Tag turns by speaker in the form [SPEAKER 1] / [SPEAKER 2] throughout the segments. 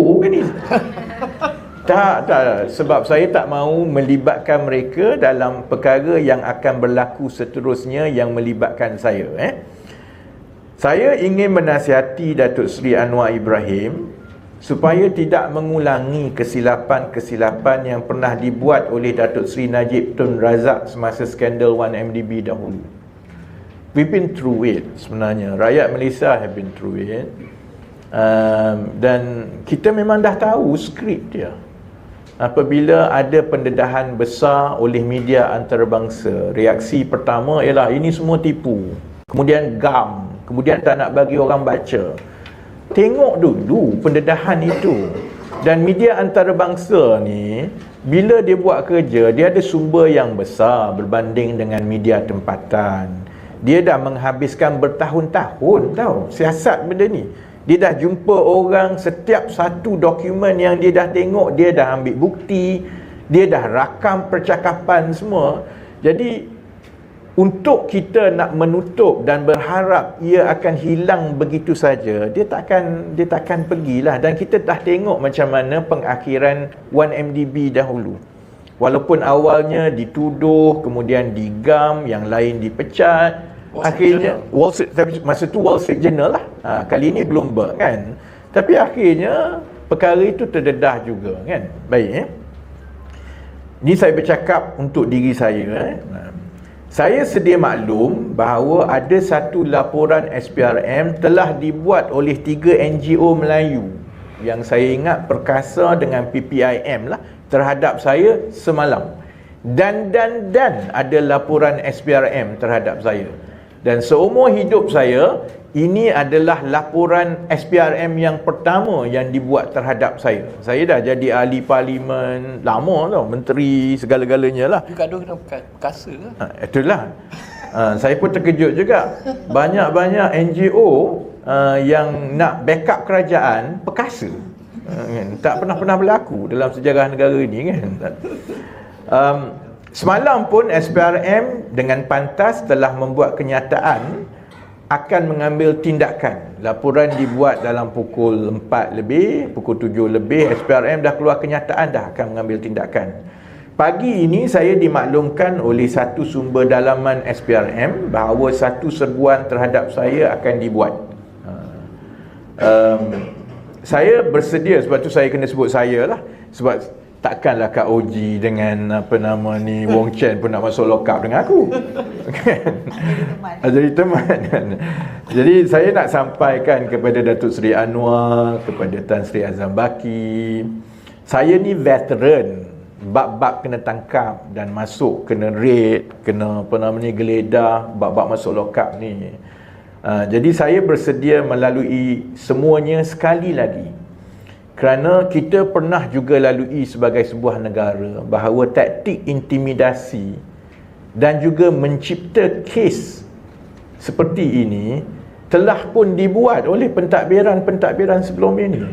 [SPEAKER 1] tipu ke ni? Tak. Sebab saya tak mahu melibatkan mereka dalam perkara yang akan berlaku seterusnya yang melibatkan saya. Saya ingin menasihati Datuk Seri Anwar Ibrahim supaya tidak mengulangi kesilapan-kesilapan yang pernah dibuat oleh Datuk Seri Najib Tun Razak semasa skandal 1MDB dahulu. We've been through it sebenarnya. Rakyat Malaysia have been through it. Dan kita memang dah tahu skrip dia. Apabila ada pendedahan besar oleh media antarabangsa, reaksi pertama ialah ini semua tipu. Kemudian gam, kemudian tak nak bagi orang baca. Tengok dulu pendedahan itu. Dan media antarabangsa ni, bila dia buat kerja, dia ada sumber yang besar berbanding dengan media tempatan. Dia dah menghabiskan bertahun-tahun tahu siasat benda ni. Dia dah jumpa orang, setiap satu dokumen yang dia dah tengok, dia dah ambil bukti, dia dah rakam percakapan semua. Jadi untuk kita nak menutup dan berharap ia akan hilang begitu saja, dia takkan pergilah. Dan kita dah tengok macam mana pengakhiran 1MDB dahulu. Walaupun awalnya dituduh, kemudian digam, yang lain dipecat, akhirnya masa tu Wall Street Journal lah. Kali ni Bloomberg kan. Tapi akhirnya perkara itu terdedah juga kan. Baik Ni saya bercakap untuk diri saya. Saya sedia maklum bahawa ada satu laporan SPRM telah dibuat oleh 3 NGO Melayu yang saya ingat Perkasa dengan PPIM lah terhadap saya semalam. Dan ada laporan SPRM terhadap saya. Dan seumur hidup saya, ini adalah laporan SPRM yang pertama yang dibuat terhadap saya. Saya dah jadi ahli parlimen lama tau, menteri segala-galanya lah.
[SPEAKER 2] You gaduh dengan Perkasa lah.
[SPEAKER 1] Itulah. Saya pun terkejut juga. Banyak-banyak NGO yang nak backup kerajaan Perkasa. Tak pernah berlaku dalam sejarah negara ini kan. Semalam pun SPRM dengan pantas telah membuat kenyataan akan mengambil tindakan. Laporan dibuat dalam pukul 4 lebih, pukul 7 lebih, SPRM dah keluar kenyataan dah akan mengambil tindakan. Pagi ini saya dimaklumkan oleh satu sumber dalaman SPRM bahawa satu serbuan terhadap saya akan dibuat. Saya bersedia, sebab tu saya kena sebut saya lah, sebab takkanlah Kak Oji dengan Wong Chen pun nak masuk lock up dengan aku. Jadi teman. Jadi saya nak sampaikan kepada Datuk Seri Anwar, kepada Tan Sri Azam Baki, saya ni veteran bab-bab kena tangkap dan masuk, kena raid, kena geledah, bab-bab masuk lock up ni. Jadi saya bersedia melalui semuanya sekali lagi. Kerana kita pernah juga lalui sebagai sebuah negara bahawa taktik intimidasi dan juga mencipta kes seperti ini telah pun dibuat oleh pentadbiran-pentadbiran sebelum ini.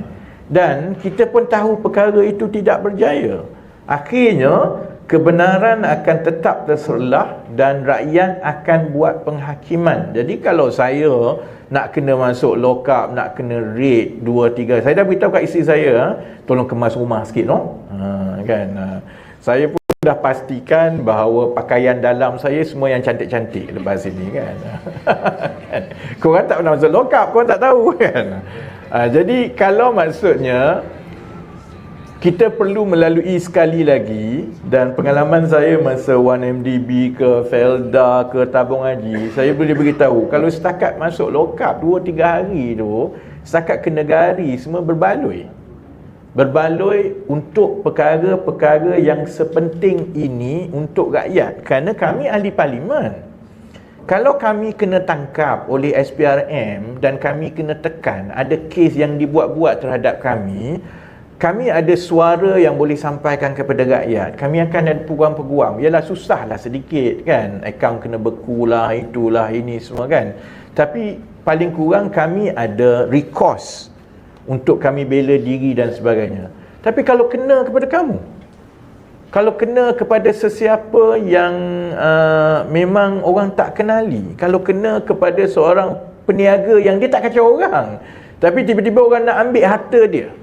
[SPEAKER 1] Dan kita pun tahu perkara itu tidak berjaya. Akhirnya kebenaran akan tetap terserlah dan rakyat akan buat penghakiman. Jadi kalau saya nak kena masuk lock up, nak kena raid 2-3, saya dah beritahu kat isteri saya, tolong kemas rumah sikit kan. Saya pun dah pastikan bahawa pakaian dalam saya semua yang cantik-cantik lepas ini kan. Korang tak pernah masuk lock up, korang tak tahu kan. Jadi kalau maksudnya kita perlu melalui sekali lagi, dan pengalaman saya masa 1MDB ke Felda ke Tabung Haji, saya boleh beritahu kalau setakat masuk lock up 2-3 hari tu, setakat kena gari semua berbaloi untuk perkara-perkara yang sepenting ini untuk rakyat. Kerana kami ahli parlimen. Kalau kami kena tangkap oleh SPRM dan kami kena tekan, ada kes yang dibuat-buat terhadap kami ada suara yang boleh sampaikan kepada rakyat. Kami akan ada peguam-peguam. Yalah, susahlah sedikit kan, akaun kena bekulah, itulah, ini semua kan. Tapi paling kurang kami ada recourse untuk kami bela diri dan sebagainya. Tapi kalau kena kepada kamu, kalau kena kepada sesiapa yang memang orang tak kenali, kalau kena kepada seorang peniaga yang dia tak kacau orang, tapi tiba-tiba orang nak ambil harta dia,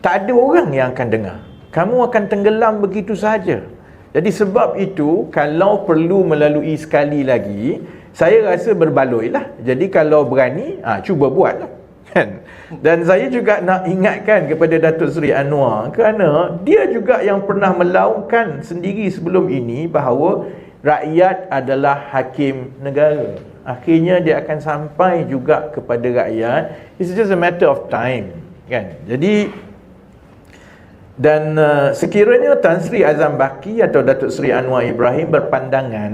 [SPEAKER 1] tak ada orang yang akan dengar. Kamu akan tenggelam begitu saja. Jadi sebab itu, kalau perlu melalui sekali lagi, saya rasa berbaloi lah. Jadi kalau berani, cuba buat lah. Kan? Dan saya juga nak ingatkan kepada Datuk Seri Anwar, kerana dia juga yang pernah melaungkan sendiri sebelum ini bahawa rakyat adalah hakim negara. Akhirnya dia akan sampai juga kepada rakyat. It's just a matter of time, kan? Jadi dan sekiranya Tan Sri Azam Baki atau Datuk Seri Anwar Ibrahim berpandangan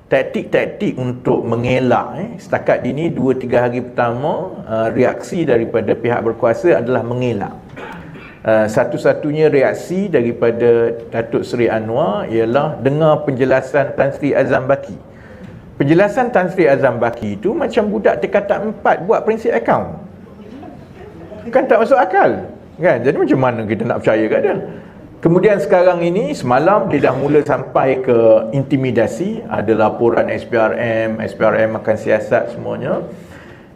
[SPEAKER 1] taktik-taktik untuk mengelak, setakat ini 2-3 hari pertama, reaksi daripada pihak berkuasa adalah mengelak. Satu-satunya reaksi daripada Datuk Seri Anwar ialah dengar penjelasan Tan Sri Azam Baki. Penjelasan Tan Sri Azam Baki itu macam budak tingkatan 4 buat prinsip akaun. Kan tak masuk akal, kan? Jadi macam mana kita nak percaya kat dia? Kemudian sekarang ini, semalam dia dah mula sampai ke intimidasi. Ada laporan SPRM akan siasat semuanya.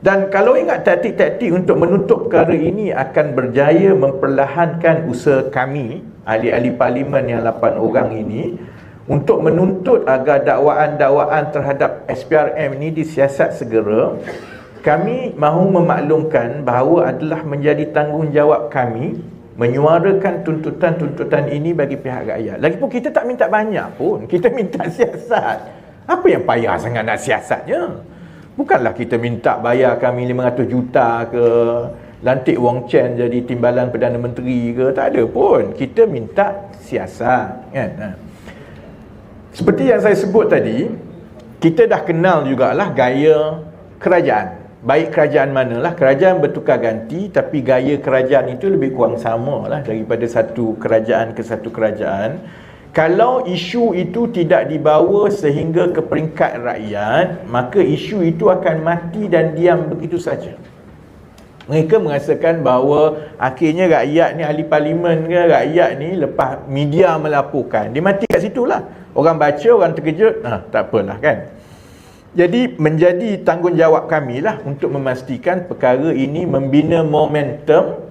[SPEAKER 1] Dan kalau ingat taktik-taktik untuk menutup perkara ini akan berjaya memperlahankan usaha kami, ahli-ahli parlimen yang 8 orang ini, untuk menuntut agar dakwaan-dakwaan terhadap SPRM ini disiasat segera. Kami mahu memaklumkan bahawa adalah menjadi tanggungjawab kami menyuarakan tuntutan-tuntutan ini bagi pihak rakyat. Lagipun kita tak minta banyak pun, kita minta siasat. Apa yang payah sangat nak siasatnya? Bukanlah kita minta bayar kami 500 juta ke, lantik Wong Chen jadi timbalan Perdana Menteri ke, tak ada pun. Kita minta siasat, kan? Seperti yang saya sebut tadi, kita dah kenal jugalah gaya kerajaan. Baik kerajaan manalah, kerajaan bertukar ganti, tapi gaya kerajaan itu lebih kurang sama lah daripada satu kerajaan ke satu kerajaan. Kalau isu itu tidak dibawa sehingga ke peringkat rakyat, maka isu itu akan mati dan diam begitu saja. Mereka merasakan bahawa akhirnya rakyat ni, ahli parlimen ke, rakyat ni lepas media melaporkan, dia mati kat situ lah. Orang baca, orang terkejut, tak apalah, kan? Jadi menjadi tanggungjawab kami lah untuk memastikan perkara ini membina momentum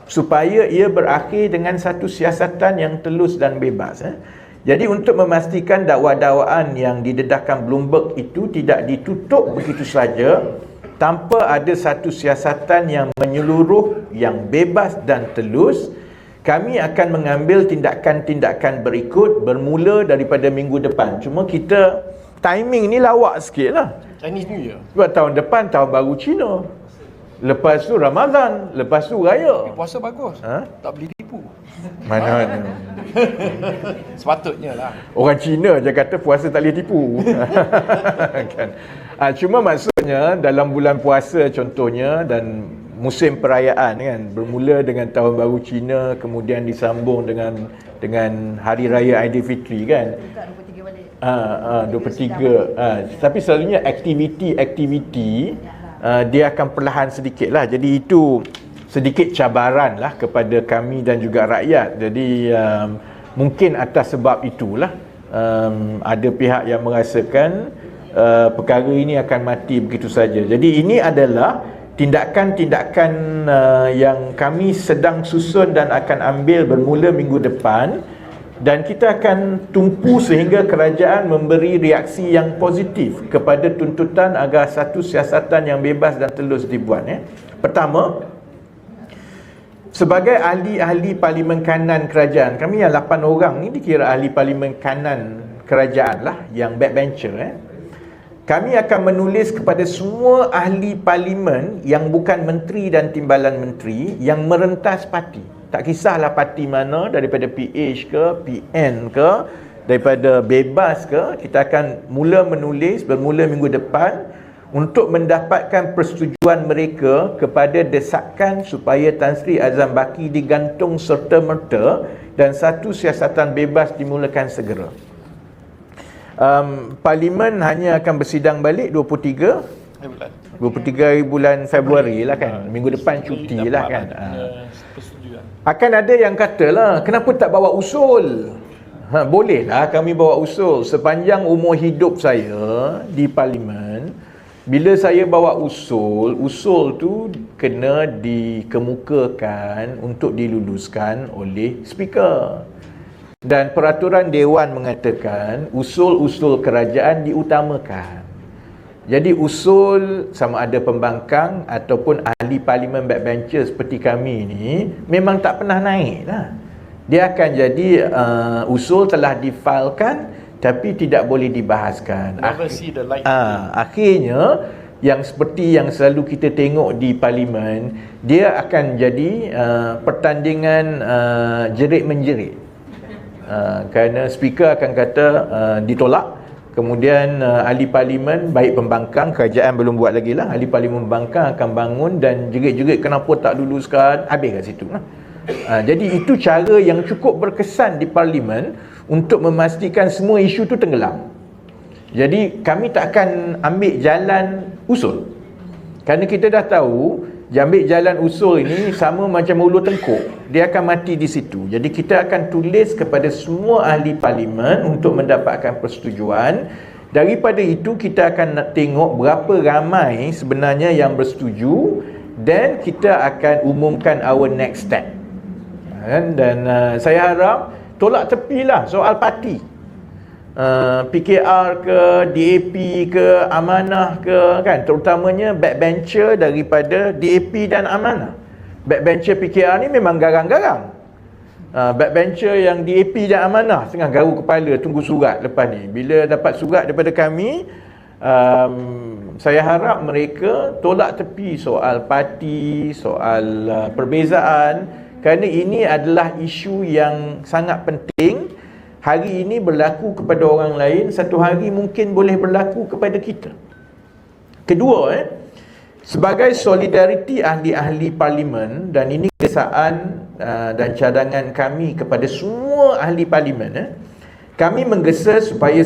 [SPEAKER 1] supaya ia berakhir dengan satu siasatan yang telus dan bebas. Jadi untuk memastikan dakwaan-dakwaan yang didedahkan Bloomberg itu tidak ditutup begitu saja tanpa ada satu siasatan yang menyeluruh, yang bebas dan telus, kami akan mengambil tindakan-tindakan berikut bermula daripada minggu depan. Cuma kita timing ni lawak sikit lah.
[SPEAKER 2] Chinese New Year.
[SPEAKER 1] Sebab tahun depan tahun baru Cina, lepas tu Ramadan, lepas tu Raya.
[SPEAKER 2] Puasa bagus. Tak boleh tipu.
[SPEAKER 1] Mana?
[SPEAKER 2] Sepatutnya lah.
[SPEAKER 1] Orang Cina je kata puasa tak boleh tipu. Kan? Cuma maksudnya dalam bulan puasa contohnya dan musim perayaan, kan, bermula dengan tahun baru Cina, kemudian disambung dengan hari raya Aidilfitri, kan. 23. Tapi selalunya aktiviti dia akan perlahan sedikit lah. Jadi itu sedikit cabaran lah kepada kami dan juga rakyat. Jadi mungkin atas sebab itulah ada pihak yang merasakan perkara ini akan mati begitu saja. Jadi ini adalah tindakan-tindakan yang kami sedang susun dan akan ambil bermula minggu depan. Dan kita akan tumpu sehingga kerajaan memberi reaksi yang positif kepada tuntutan agar satu siasatan yang bebas dan telus dibuat. Pertama, sebagai ahli-ahli parlimen kanan kerajaan, kami yang 8 orang ni dikira ahli parlimen kanan kerajaan lah, yang backbencher. Kami akan menulis kepada semua ahli parlimen yang bukan menteri dan timbalan menteri yang merentas parti. Tak kisahlah parti mana, daripada PH ke, PN ke, daripada bebas ke, kita akan mula menulis bermula minggu depan untuk mendapatkan persetujuan mereka kepada desakan supaya Tan Sri Azam Baki digantung serta-merta dan satu siasatan bebas dimulakan segera. Parlimen hanya akan bersidang balik 23 hari bulan Februari lah, kan. Minggu depan cuti lah, kan. Akan ada yang katalah, kenapa tak bawa usul? Bolehlah kami bawa usul. Sepanjang umur hidup saya di parlimen, bila saya bawa usul tu kena dikemukakan untuk diluluskan oleh speaker. Dan peraturan Dewan mengatakan usul-usul kerajaan diutamakan. Jadi usul sama ada pembangkang ataupun ahli parlimen backbencher seperti kami ni memang tak pernah naik lah. Dia akan jadi usul telah difailkan tapi tidak boleh dibahaskan.
[SPEAKER 2] Never see the light.
[SPEAKER 1] Akhirnya yang seperti yang selalu kita tengok di parlimen, dia akan jadi pertandingan jerit-menjerit. Kerana speaker akan kata ditolak, kemudian ahli parlimen, baik pembangkang, kerajaan belum buat lagi lah, ahli parlimen pembangkang akan bangun dan jerit-jerit kenapa tak luluskan, habis kat situ lah. Jadi itu cara yang cukup berkesan di parlimen untuk memastikan semua isu tu tenggelam. Jadi kami tak akan ambil jalan usul, kerana kita dah tahu ambil jalan usul ini sama macam ulu tengkuk, dia akan mati di situ. Jadi kita akan tulis kepada semua ahli parlimen untuk mendapatkan persetujuan. Daripada itu kita akan nak tengok berapa ramai sebenarnya yang bersetuju, dan kita akan umumkan our next step. Dan saya harap tolak tepilah soal parti, PKR ke, DAP ke, Amanah ke, kan, terutamanya backbencher daripada DAP dan Amanah. Backbencher PKR ni memang garang-garang. Backbencher yang DAP dan Amanah tengah garu kepala tunggu surat lepas ni. Bila dapat surat daripada kami, saya harap mereka tolak tepi soal parti, soal perbezaan, kerana ini adalah isu yang sangat penting. Hari ini berlaku kepada orang lain, satu hari mungkin boleh berlaku kepada kita. Kedua, sebagai solidariti ahli-ahli parlimen, dan ini kesaan dan cadangan kami kepada semua ahli parlimen, kami menggesa supaya